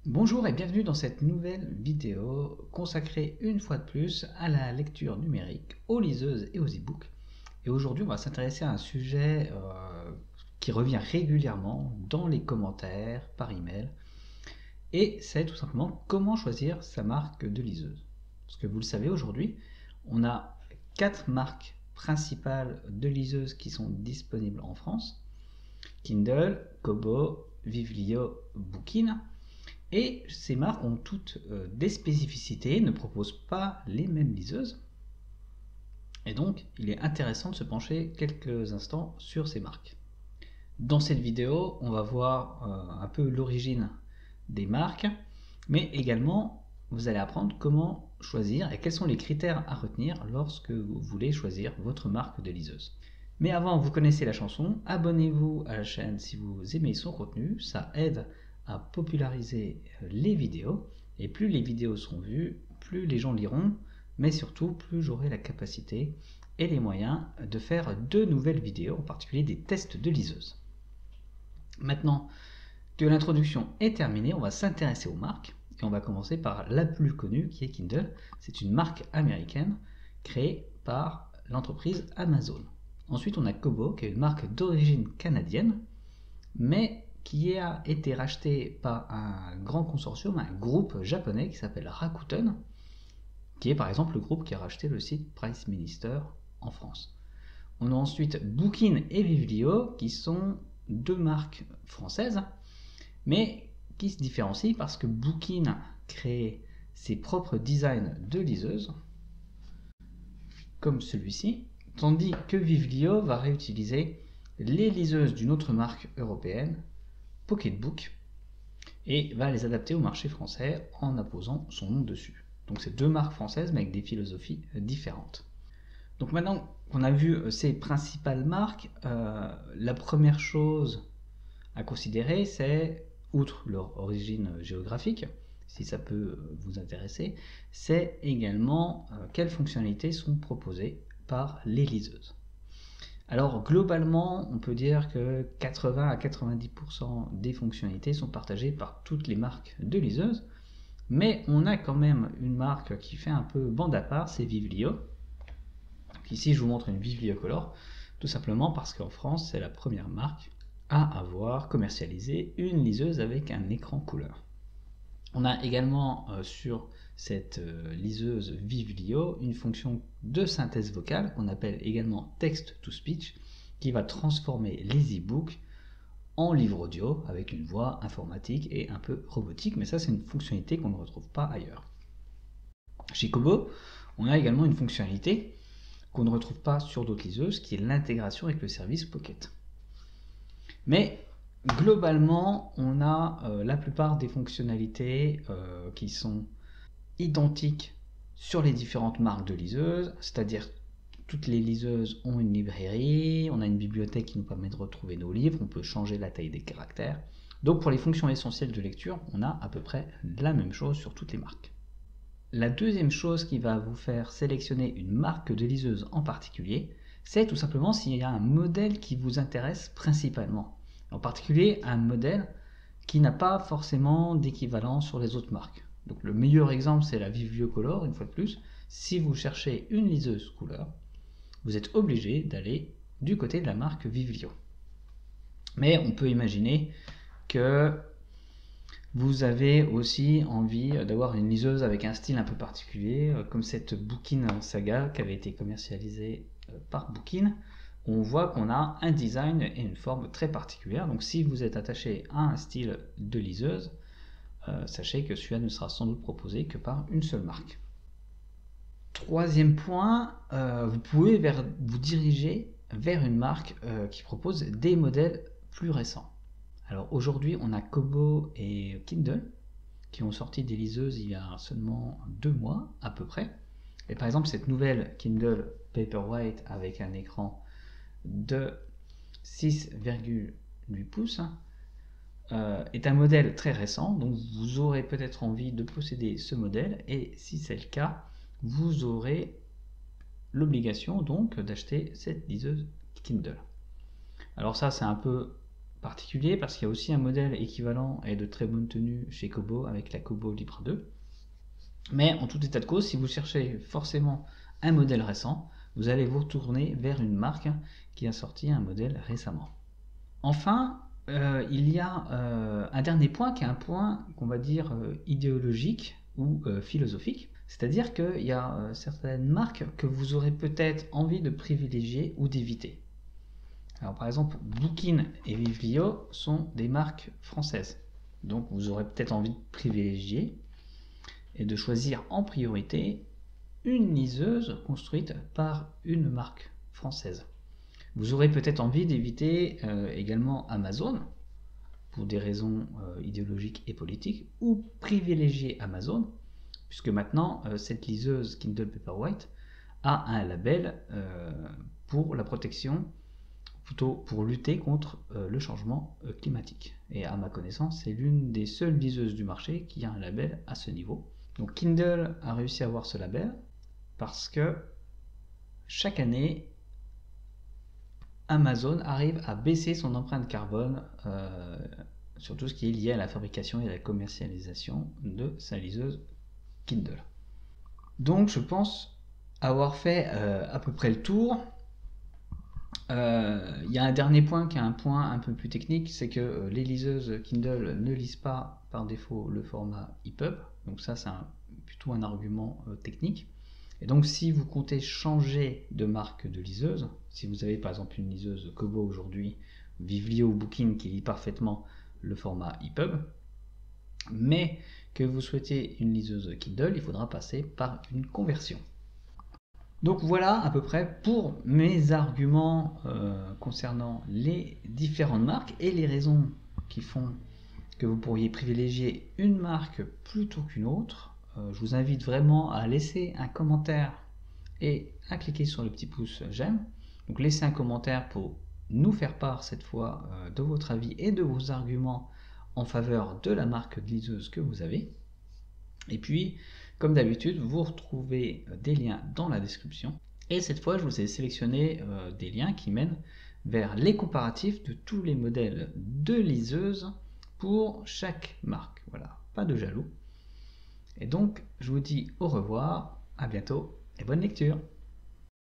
Bonjour et bienvenue dans cette nouvelle vidéo consacrée une fois de plus à la lecture numérique, aux liseuses et aux e-books. Et aujourd'hui, on va s'intéresser à un sujet qui revient régulièrement dans les commentaires, par email. Et c'est tout simplement comment choisir sa marque de liseuse. Parce que vous le savez, aujourd'hui, on a 4 marques principales de liseuses qui sont disponibles en France. Kindle, Kobo, Viβλio, Bookin. Et ces marques ont toutes des spécificités, ne proposent pas les mêmes liseuses. Et donc, il est intéressant de se pencher quelques instants sur ces marques. Dans cette vidéo, on va voir un peu l'origine des marques, mais également, vous allez apprendre comment choisir et quels sont les critères à retenir lorsque vous voulez choisir votre marque de liseuse. Mais avant, vous connaissez la chanson, abonnez-vous à la chaîne si vous aimez son contenu, ça aide à populariser les vidéos, et plus les vidéos seront vues, plus les gens liront, mais surtout plus j'aurai la capacité et les moyens de faire de nouvelles vidéos, en particulier des tests de liseuse. Maintenant que l'introduction est terminée, on va s'intéresser aux marques, et on va commencer par la plus connue qui est Kindle. C'est une marque américaine créée par l'entreprise Amazon. Ensuite, on a Kobo, qui est une marque d'origine canadienne, mais qui a été racheté par un grand consortium, un groupe japonais qui s'appelle Rakuten, qui est par exemple le groupe qui a racheté le site Price Minister en France. On a ensuite Bookin et Viβλio, qui sont deux marques françaises, mais qui se différencient parce que Bookin crée ses propres designs de liseuses, comme celui-ci, tandis que Vivrlio va réutiliser les liseuses d'une autre marque européenne, Pocketbook, et va les adapter au marché français en apposant son nom dessus. Donc c'est deux marques françaises mais avec des philosophies différentes. Donc maintenant qu'on a vu ces principales marques, la première chose à considérer, c'est, outre leur origine géographique, si ça peut vous intéresser, c'est également quelles fonctionnalités sont proposées par les liseuses. Alors globalement, on peut dire que 80 à 90% des fonctionnalités sont partagées par toutes les marques de liseuses, mais on a quand même une marque qui fait un peu bande à part, c'est Vivrlio. Donc ici, je vous montre une Vivrlio Color, tout simplement parce qu'en France, c'est la première marque à avoir commercialisé une liseuse avec un écran couleur. On a également sur cette liseuse Vivrlio une fonction de synthèse vocale qu'on appelle également text-to-speech qui va transformer les e-books en livre audio avec une voix informatique et un peu robotique, mais ça c'est une fonctionnalité qu'on ne retrouve pas ailleurs. Chez Kobo, on a également une fonctionnalité qu'on ne retrouve pas sur d'autres liseuses qui est l'intégration avec le service Pocket. Mais globalement, on a la plupart des fonctionnalités qui sont identiques sur les différentes marques de liseuses, c'est-à-dire toutes les liseuses ont une librairie, on a une bibliothèque qui nous permet de retrouver nos livres, on peut changer la taille des caractères. Donc pour les fonctions essentielles de lecture, on a à peu près la même chose sur toutes les marques. La deuxième chose qui va vous faire sélectionner une marque de liseuse en particulier, c'est tout simplement s'il y a un modèle qui vous intéresse principalement. En particulier un modèle qui n'a pas forcément d'équivalent sur les autres marques. Donc le meilleur exemple c'est la Vivrlio Color, une fois de plus. Si vous cherchez une liseuse couleur, vous êtes obligé d'aller du côté de la marque Vivrlio. Mais on peut imaginer que vous avez aussi envie d'avoir une liseuse avec un style un peu particulier, comme cette Bookin Saga qui avait été commercialisée par Bookin. On voit qu'on a un design et une forme très particulière. Donc si vous êtes attaché à un style de liseuse, sachez que celui-là ne sera sans doute proposé que par une seule marque. Troisième point, vous pouvez vous diriger vers une marque qui propose des modèles plus récents. Alors aujourd'hui, on a Kobo et Kindle qui ont sorti des liseuses il y a seulement 2 mois à peu près. Et par exemple, cette nouvelle Kindle Paperwhite avec un écran de 6,8 pouces est un modèle très récent, donc vous aurez peut-être envie de posséder ce modèle, et si c'est le cas, vous aurez l'obligation donc d'acheter cette liseuse Kindle. Alors ça, c'est un peu particulier parce qu'il y a aussi un modèle équivalent et de très bonne tenue chez Kobo avec la Kobo Libra 2. Mais en tout état de cause, si vous cherchez forcément un modèle récent, vous allez vous retourner vers une marque qui a sorti un modèle récemment. Enfin, il y a un dernier point qui est un point qu'on va dire idéologique ou philosophique. C'est-à-dire qu'il y a certaines marques que vous aurez peut-être envie de privilégier ou d'éviter. Alors par exemple, Bookin et Vivlio sont des marques françaises. Donc vous aurez peut-être envie de privilégier et de choisir en priorité une liseuse construite par une marque française. Vous aurez peut-être envie d'éviter également Amazon pour des raisons idéologiques et politiques, ou privilégier Amazon, puisque maintenant cette liseuse Kindle Paperwhite a un label pour la protection, plutôt pour lutter contre le changement climatique. Et à ma connaissance, c'est l'une des seules liseuses du marché qui a un label à ce niveau. Donc Kindle a réussi à avoir ce label parce que chaque année, Amazon arrive à baisser son empreinte carbone sur tout ce qui est lié à la fabrication et à la commercialisation de sa liseuse Kindle. Donc je pense avoir fait à peu près le tour. Il y a un dernier point qui est un point un peu plus technique, c'est que les liseuses Kindle ne lisent pas par défaut le format EPUB, donc ça c'est plutôt un argument technique. Et donc si vous comptez changer de marque de liseuse, si vous avez par exemple une liseuse Kobo aujourd'hui, Vivlio ou Bookin qui lit parfaitement le format EPUB, mais que vous souhaitez une liseuse Kindle, il faudra passer par une conversion. Donc voilà à peu près pour mes arguments concernant les différentes marques et les raisons qui font que vous pourriez privilégier une marque plutôt qu'une autre. Je vous invite vraiment à laisser un commentaire et à cliquer sur le petit pouce j'aime. Donc laissez un commentaire pour nous faire part cette fois de votre avis et de vos arguments en faveur de la marque de liseuse que vous avez. Et puis, comme d'habitude, vous retrouvez des liens dans la description. Et cette fois, je vous ai sélectionné des liens qui mènent vers les comparatifs de tous les modèles de liseuses pour chaque marque. Voilà, pas de jaloux. Et donc, je vous dis au revoir, à bientôt et bonne lecture.